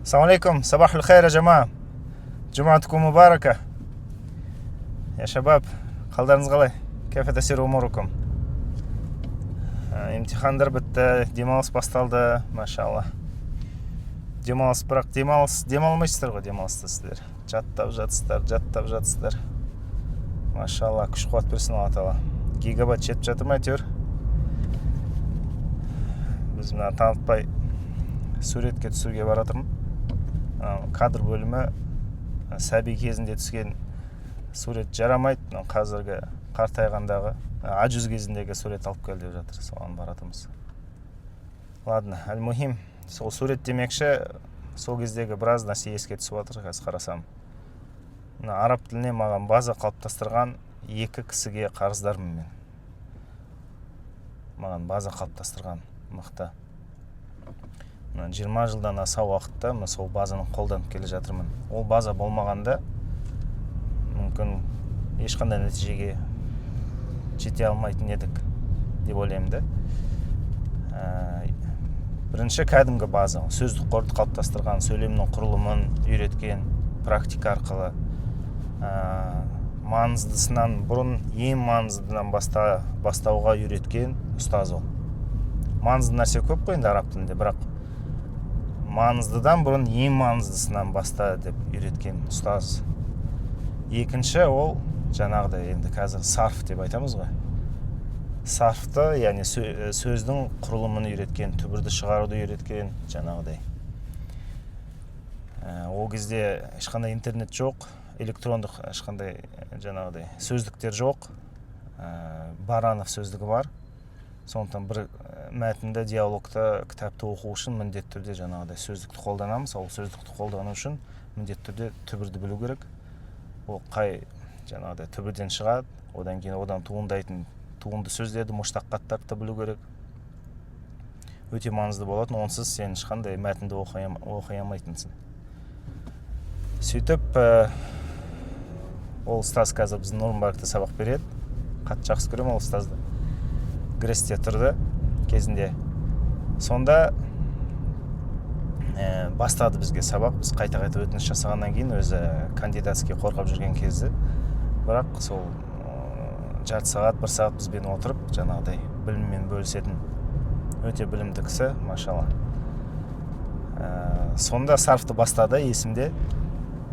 السلام عليكم، صباح الخير يا جماعة. جمعتكم مباركة يا شباب. қалдарыңыз қалай? كيف تسير أموركم؟ Емтихандар бітті, демалыс басталды, машалла. Демалыс, бірақ демалмайсыздар ғой, демалысты сіздер. Жаттап жатсыздар. Машалла, күш қуат берсін Алла Тағала. Гигабайт жетіп жатыр ма әйтеуір? Біз мына танытпай суретке түсуге баратырмын. Кадр бөлімі сәби кезінде түскен сурет жарамайды. Қазіргі қартайғандағы ажуз кезіндегі сурет алып кел деп жатыр. Соған баратырмыз. Ладно, әл-мухим. Сол сурет демекші, сол кездегі біраз нәрсе еске түсіп жатыр. Қазір қарасам. Араб тіліне маған база қалыптастырған екі кісіге қарыздармын мен. Маған база қалыптастырған мықты. 20 жылдан аса уақытта мен сол базаны қолданып келе жатырмын. Ол база болмағанда мүмкін ешқандай нәтижеге жете алмайтын едік деп ойлаймын да. Бірінші кәдімгі база, сөздік қорды қалыптастырған, сөйлемнің құрылымын үйреткен, практика арқылы маңыздысынан бұрын ең маңыздыдан бастауға үйреткен ұстаз ол. Маңызды нәрсе көп қой енді араб тілінде, бірақ маңыздыдан бұрын ең маңыздысынан баста деп үйреткен ұстаз. Екінші ол жаңағыдай енді қазір сарф деп айтамыз ғой. Сарфты, яғни сөздің құрылымын үйреткен, түбірді шығаруды үйреткен жаңағыдай. Ол кезде ешқандай интернет жоқ, электрондық ешқандай жаңағыдай сөздіктер жоқ. Баранов сөздігі бар. Сондықтан бір мәтінді, диалогты, кітапты оқу үшін міндетті түрде жаңағыдай сөздікті қолданамыз. Ол сөздікті қолдану үшін міндетті түрде түбірді білу керек. Ол қай жаңағыдай түбірден шығады, одан кейін одан туынды сөздерді, мұштақаттарды білу керек. Өте маңызды болатын, онсыз сен ешқандай мәтінді оқи алмайтынсың. Сөйтіп, ол ұстаз қазір біздің Нұрмбаракта сабақ береді. Қатты жақсы көремін ол ұстазды. Гресте тұрды кезінде. Сонда бастады бізге сабақ. Біз қайта-қайта өтініш жасағаннан кейін өзі кандидатский қорғап жүрген кезде. Бірақ сол жарты сағат, бір сағат бізбен отырып, жаңағыдай біліммен бөлісетін өте білімді кісі, машалла. Сонда сарфты бастады есімде.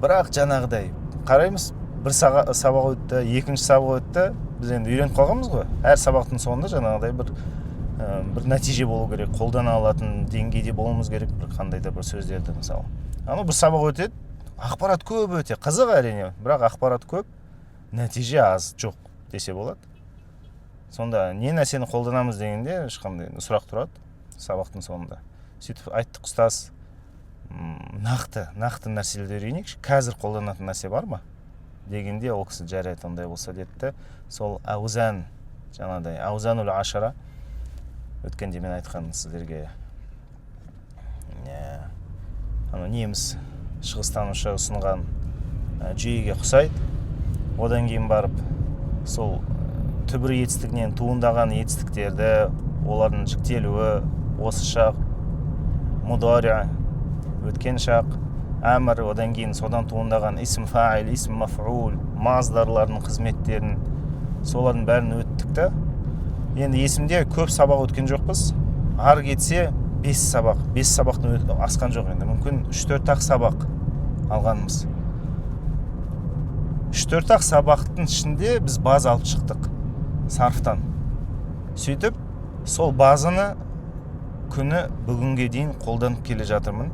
Бірақ жаңағыдай қараймыз, бір сабақ өтті, екінші сабақ өтті. Біз енді үйреніп қалғанбыз ғой. Әр сабақтың соңында жаңағыдай бір нәтиже болу керек, қолдана алатын деңгейде болуымыз керек, бір қандай да бір сөздерді мысалы. Бір сабақ өтеді, ақпарат көп өте, қызық әрине, бірақ ақпарат көп, нәтиже аз, жоқ десе болады. Сонда не нәрсені қолданамыз дегенде ешқандай сұрақ тұрады сабақтың соңында. Сөйтіп айттық, ұстаз, нақты нәрселерді үйренейікші, қазір қолданатын нәрсе бар ма? Дегенде ол кісі жарайды, ондай болса деді. Сол аузан, жаңағыдай аузанул ашара өткенде мен айтқан сіздерге неміс шығыстанушы ұсынған жүйеге ұқсайды. Одан кейін барып сол түбір етістігінен туындаған етістіктерді, олардың жіктелуі, осы шақ, мудари, өткен шақ, әмір, одан кейін содан туындаған исм фаил, исм маф'ул, маздарлардың қызметтерін, солардың бәрін өттік та. Енді есімде көп сабақ өткен жоқпыз. Ары кетсе 5 сабақтың асқан жоқ енді. Мүмкін 3-4 сабақ алғанымыз. 3-4 сабақтың ішінде біз база алып шықтық сарфтан. Сөйтіп, сол базаны күні бүгінге дейін қолданып келе жатырмын.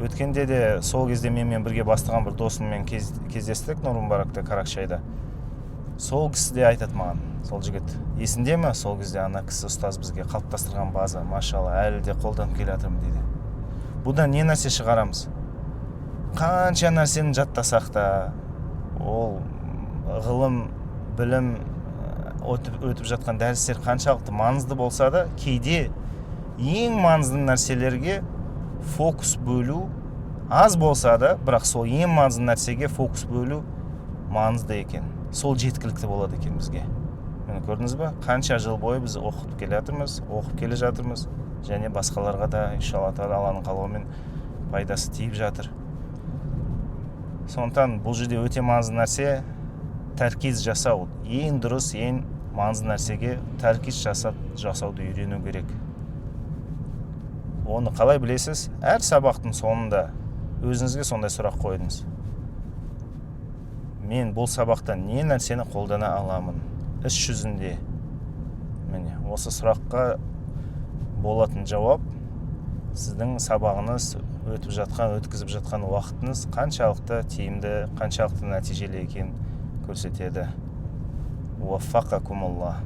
Өткенде де сол кезде менімен бірге бастаған бір досыммен кездестік Нұрмбаракта, Каракчайда. Сол кісі де айтады маған, сол жігіт. Есінде ме? Сол кезде ана кісі ұстаз бізге қалыптастырған база, машалла, әлі де қолданып келе жатырмын дейді. Бұдан не нәрсе шығарамыз? Қанша нәрсені жаттасақ та, ол ғылым, білім, өтіп жатқан дәрістер қаншалықты маңызды болса да, кейде ең маңызды нәрселерге фокус бөлу аз болса да, бірақ сол ең маңызды нәрсеге фокус бөлу маңызды екен. Сол жеткілікті болады екен бізге. Мені көрдіңіз бе? Қанша жыл бойы біз оқып келе жатырмыз, және басқаларға да иншалла Алланың қалауымен пайдасы тиіп жатыр. Сондықтан бұл жерде өте маңызды нәрсе тәркиз жасау. Ең дұрыс, ең маңызды нәрсеге тәркиз жасауды үйрену керек. Оны қалай білесіз? Әр сабақтың соңында өзіңізге сондай сұрақ қойыңыз. Мен бұл сабақта не нәрсені қолдана аламын? Іс жүзінде. Міне, осы сұраққа болатын жауап сіздің сабағыңыз өткізіп жатқан уақытыңыз қаншалықты тиімді, қаншалықты нәтижелі екенін көрсетеді. Уаффақакумуллах.